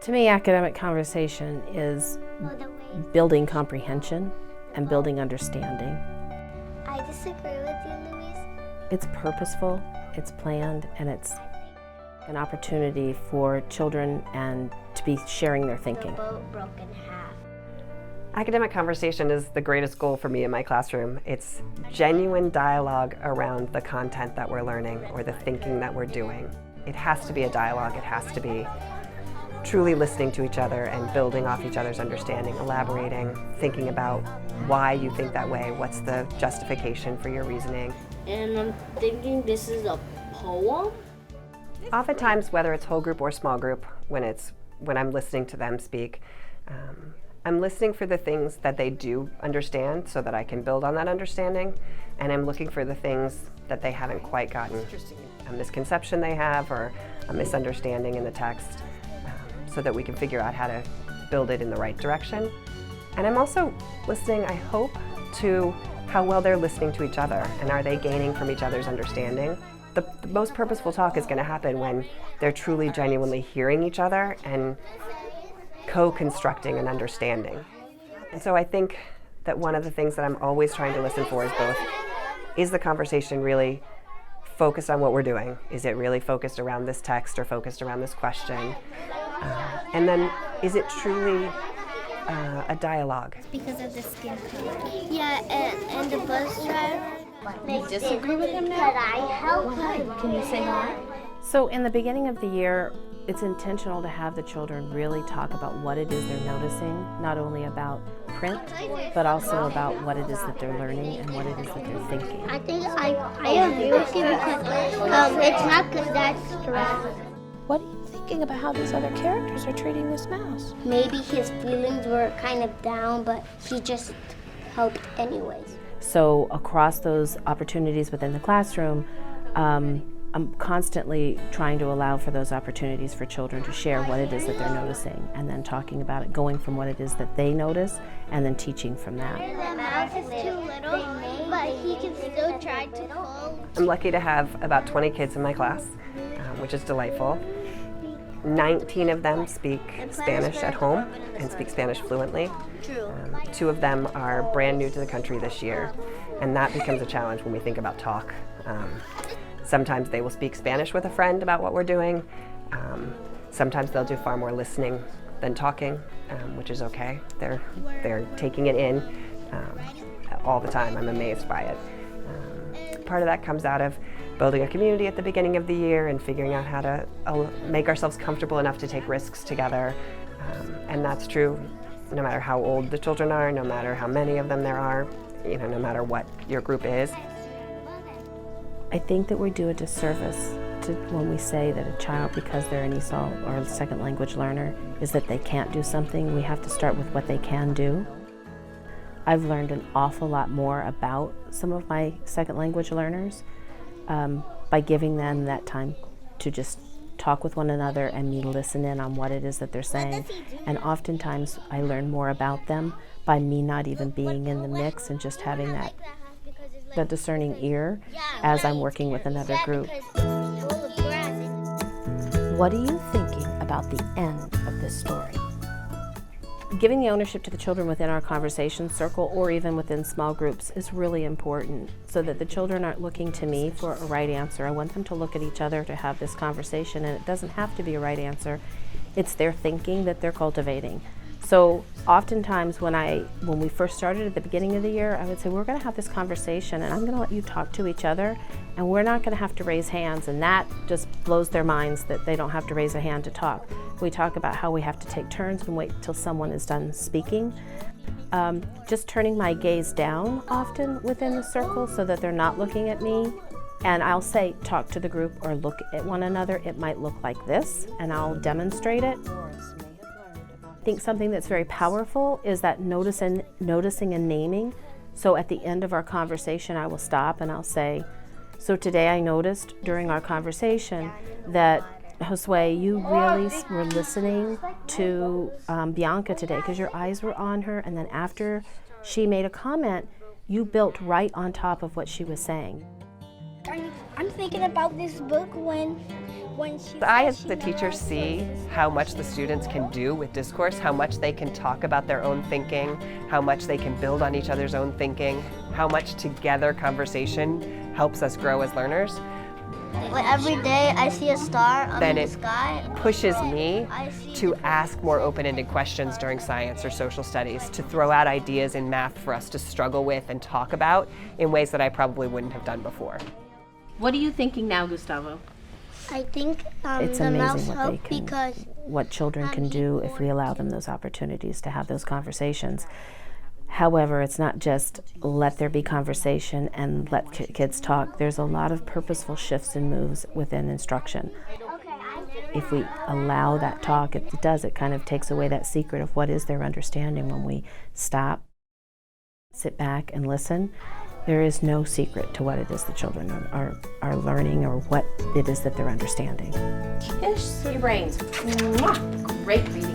To me, academic conversation is building comprehension and building understanding. I disagree with you, Louise. It's purposeful, it's planned, and it's an opportunity for children and to be sharing their thinking. The boat broke in half. Academic conversation is the greatest goal for me in my classroom. It's genuine dialogue around the content that we're learning or the thinking that we're doing. It has to be a dialogue. It has to be truly listening to each other and building off each other's understanding, elaborating, thinking about why you think that way, what's the justification for your reasoning. And I'm thinking this is a poem. Oftentimes, whether it's whole group or small group, when I'm listening to them speak, I'm listening for the things that they do understand so that I can build on that understanding, and I'm looking for the things that they haven't quite gotten, a misconception they have or a misunderstanding in the text, so that we can figure out how to build it in the right direction. And I'm also listening, I hope, to how well they're listening to each other, and are they gaining from each other's understanding. The most purposeful talk is going to happen when they're truly, genuinely hearing each other and co-constructing an understanding. And so I think that one of the things that I'm always trying to listen for is the conversation really focused on what we're doing? Is it really focused around this text or focused around this question? And then is it truly a dialogue? Because of the skin color. Yeah, and the bus driver. You disagree with him now? Could I help him? Can you say why? So in the beginning of the year, it's intentional to have the children really talk about what it is they're noticing, not only about print, but also about what it is that they're learning and what it is that they're thinking. I think I agree with you because it's not good that's stressful. What are you thinking about how these other characters are treating this mouse? Maybe his feelings were kind of down, but he just helped anyways. So across those opportunities within the classroom, I'm constantly trying to allow for those opportunities for children to share what it is that they're noticing, and then talking about it, going from what it is that they notice, and then teaching from that. The mouse is too little, but he can still try to pull. I'm lucky to have about 20 kids in my class, which is delightful. 19 of them speak Spanish at home and speak Spanish fluently. 2 of them are brand new to the country this year, and that becomes a challenge when we think about talk. Sometimes they will speak Spanish with a friend about what we're doing. Sometimes they'll do far more listening than talking, which is okay. They're taking it in all the time. I'm amazed by it. Part of that comes out of building a community at the beginning of the year and figuring out how to make ourselves comfortable enough to take risks together. And that's true no matter how old the children are, no matter how many of them there are, no matter what your group is. I think that we do a disservice when we say that a child, because they're an ESOL or a second language learner, is that they can't do something. We have to start with what they can do. I've learned an awful lot more about some of my second language learners by giving them that time to just talk with one another and me listen in on what it is that they're saying. And oftentimes I learn more about them by me not even being in the mix and just having the discerning ear as I'm working with another group. What are you thinking about the end of this story? Giving the ownership to the children within our conversation circle or even within small groups is really important so that the children aren't looking to me for a right answer. I want them to look at each other to have this conversation, and it doesn't have to be a right answer. It's their thinking that they're cultivating. So oftentimes when we first started at the beginning of the year, I would say, we're going to have this conversation and I'm going to let you talk to each other, and we're not going to have to raise hands, and that just blows their minds that they don't have to raise a hand to talk. We talk about how we have to take turns and wait till someone is done speaking. Just turning my gaze down often within the circle so that they're not looking at me. And I'll say, talk to the group or look at one another. It might look like this, and I'll demonstrate it. I think something that's very powerful is that noticing and naming. So at the end of our conversation, I will stop and I'll say, so today I noticed during our conversation that Josue, you really were listening to Bianca today because your eyes were on her, and then after she made a comment, you built right on top of what she was saying. I'm thinking about this book when I, as the teacher, see how much the students can do with discourse, how much they can talk about their own thinking, how much they can build on each other's own thinking, how much together conversation helps us grow as learners. Like every day I see a star on Then the it sky. pushes me to ask more open-ended questions during science or social studies, to throw out ideas in math for us to struggle with and talk about in ways that I probably wouldn't have done before. What are you thinking now, Gustavo? I think It's the mouse amazing what they helped can, because what children can do if we allow them those opportunities to have those conversations. However, it's not just let there be conversation and let kids talk. There's a lot of purposeful shifts and moves within instruction. If we allow that talk, it kind of takes away that secret of what is their understanding. When we stop, sit back and listen, there is no secret to what it is the children are learning or what it is that they're understanding. Kiss Your brains. Mwah! Great for you.